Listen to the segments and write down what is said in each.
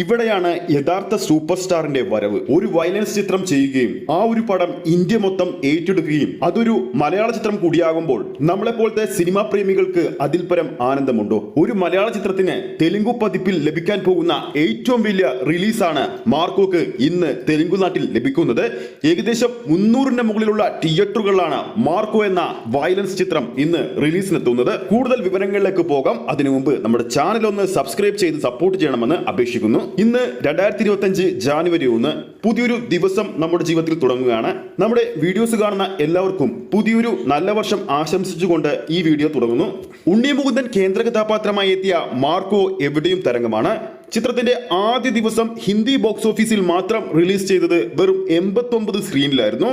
ഇവിടെയാണ് യഥാർത്ഥ സൂപ്പർ സ്റ്റാറിന്റെ വരവ്. ഒരു വയലൻസ് ചിത്രം ചെയ്യുകയും ആ ഒരു പടം ഇന്ത്യ മൊത്തം ഏറ്റെടുക്കുകയും അതൊരു മലയാള ചിത്രം കൂടിയാകുമ്പോൾ നമ്മളെപ്പോലത്തെ സിനിമാ പ്രേമികൾക്ക് അതിൽ പരം ആനന്ദമുണ്ടോ? ഒരു മലയാള ചിത്രത്തിന് തെലുങ്കു പതിപ്പിൽ ലഭിക്കാൻ പോകുന്ന ഏറ്റവും വലിയ റിലീസാണ് മാർക്കോക്ക് ഇന്ന് തെലുങ്കു നാട്ടിൽ ലഭിക്കുന്നത്. ഏകദേശം 300-ന് മുകളിലുള്ള തിയേറ്ററുകളിലാണ് മാർക്കോ എന്ന വയലൻസ് ചിത്രം ഇന്ന് റിലീസിനെത്തുന്നത്. കൂടുതൽ വിവരങ്ങളിലേക്ക് പോകാം. അതിനു മുമ്പ് നമ്മുടെ ചാനൽ ഒന്ന് സബ്സ്ക്രൈബ് ചെയ്ത് സപ്പോർട്ട് ചെയ്യണമെന്ന് അപേക്ഷിക്കുന്നു. ഇന്ന് 2025 ജാനുവരി 1 പുതിയൊരു ദിവസം നമ്മുടെ ജീവിതത്തിൽ തുടങ്ങുകയാണ്. നമ്മുടെ വീഡിയോസ് കാണുന്ന എല്ലാവർക്കും പുതിയൊരു നല്ല വർഷം ആശംസിച്ചുകൊണ്ട് ഈ വീഡിയോ തുടങ്ങുന്നു. ഉണ്ണി മുകുന്ദൻ കേന്ദ്ര കഥാപാത്രമായി എത്തിയ മാർക്കോ എവിടെയും തരംഗമാണ്. ചിത്രത്തിന്റെ ആദ്യ ദിവസം ഹിന്ദി ബോക്സ് ഓഫീസിൽ മാത്രം റിലീസ് ചെയ്തത് വെറും 89 സ്ക്രീനിലായിരുന്നു.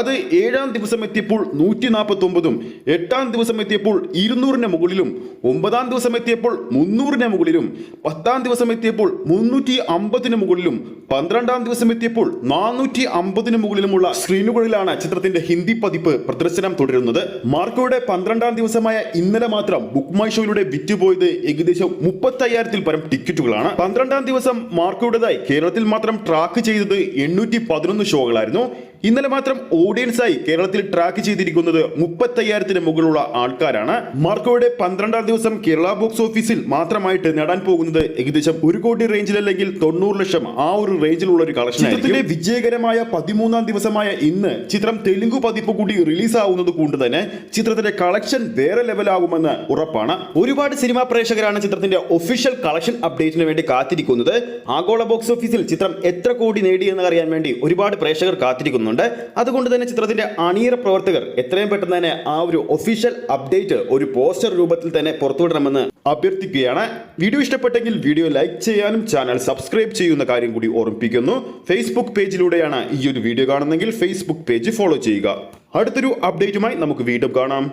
അത് 7-ാം ദിവസം എത്തിയപ്പോൾ 149-ഉം 8-ാം ദിവസം എത്തിയപ്പോൾ 200-ന് മുകളിലും 9-ാം ദിവസം എത്തിയപ്പോൾ 300-ന് മുകളിലും 10-ാം ദിവസം എത്തിയപ്പോൾ 350-ന് മുകളിലും 12-ാം ദിവസം എത്തിയപ്പോൾ 450-ന് മുകളിലുമുള്ള സ്ക്രീനുകളിലാണ് ചിത്രത്തിന്റെ ഹിന്ദി പതിപ്പ് പ്രദർശനം തുടരുന്നത്. മാർക്കോയുടെ 12-ാം ദിവസമായ ഇന്നലെ മാത്രം ബുക്ക് മൈ ഷോയിലൂടെ വിറ്റുപോയത് ഏകദേശം 35,000-ൽ പരം ടിക്കറ്റുകളാണ്. 12-ാം ദിവസം മാർക്കോയുടേതായി കേരളത്തിൽ മാത്രം ട്രാക്ക് ചെയ്തത് 811 ഷോകളായിരുന്നു. ഇന്നലെ മാത്രം ഓഡിയൻസായി കേരളത്തിൽ ട്രാക്ക് ചെയ്തിരിക്കുന്നത് 35,000-ന് മുകളിലുള്ള ആൾക്കാരാണ്. മാർക്കോയുടെ 12-ാം ദിവസം കേരള ബോക്സ് ഓഫീസിൽ മാത്രമായിട്ട് നേടാൻ പോകുന്നത് ഏകദേശം 1 കോടി റേഞ്ചിൽ അല്ലെങ്കിൽ 90 ലക്ഷം ആ ഒരു റേഞ്ചിലുള്ള ഒരു കളക്ഷൻ. ചിത്രത്തിന്റെ വിജയകരമായ 13-ാം ദിവസമായ ഇന്ന് ചിത്രം തെലുങ്കു പതിപ്പ് കൂടി റിലീസ് ആവുന്നത് കൊണ്ട് തന്നെ ചിത്രത്തിന്റെ കളക്ഷൻ വേറെ ലെവലാകുമെന്ന് ഉറപ്പാണ്. ഒരുപാട് സിനിമാ പ്രേക്ഷകരാണ് ചിത്രത്തിന്റെ ഒഫീഷ്യൽ കളക്ഷൻ അപ്ഡേറ്റിന് വേണ്ടി കാത്തിരിക്കുന്നത്. ആഗോള ബോക്സ് ഓഫീസിൽ ചിത്രം എത്ര കോടി നേടിയെന്ന് അറിയാൻ വേണ്ടി ഒരുപാട് പ്രേക്ഷകർ കാത്തിരിക്കുന്നു. അതുകൊണ്ട് തന്നെ ചിത്രത്തിന്റെ അണിയറ പ്രവർത്തകർ എത്രയും പെട്ടെന്ന് തന്നെ ആ ഒരു ഒഫീഷ്യൽ അപ്ഡേറ്റ് ഒരു പോസ്റ്റർ രൂപത്തിൽ തന്നെ പുറത്തുവിടണമെന്ന് അഭ്യർത്ഥിക്കുകയാണ്. വീഡിയോ ഇഷ്ടപ്പെട്ടെങ്കിൽ വീഡിയോ ലൈക്ക് ചെയ്യാനും ചാനൽ സബ്സ്ക്രൈബ് ചെയ്യുന്ന കാര്യം കൂടി ഓർമ്മിപ്പിക്കുന്നു. ഫേസ്ബുക്ക് പേജിലൂടെയാണ് ഈ ഒരു വീഡിയോ കാണുന്നതെങ്കിൽ ഫേസ്ബുക്ക് പേജ് ഫോളോ ചെയ്യുക. അടുത്തൊരു അപ്ഡേറ്റുമായി നമുക്ക് വീണ്ടും കാണാം.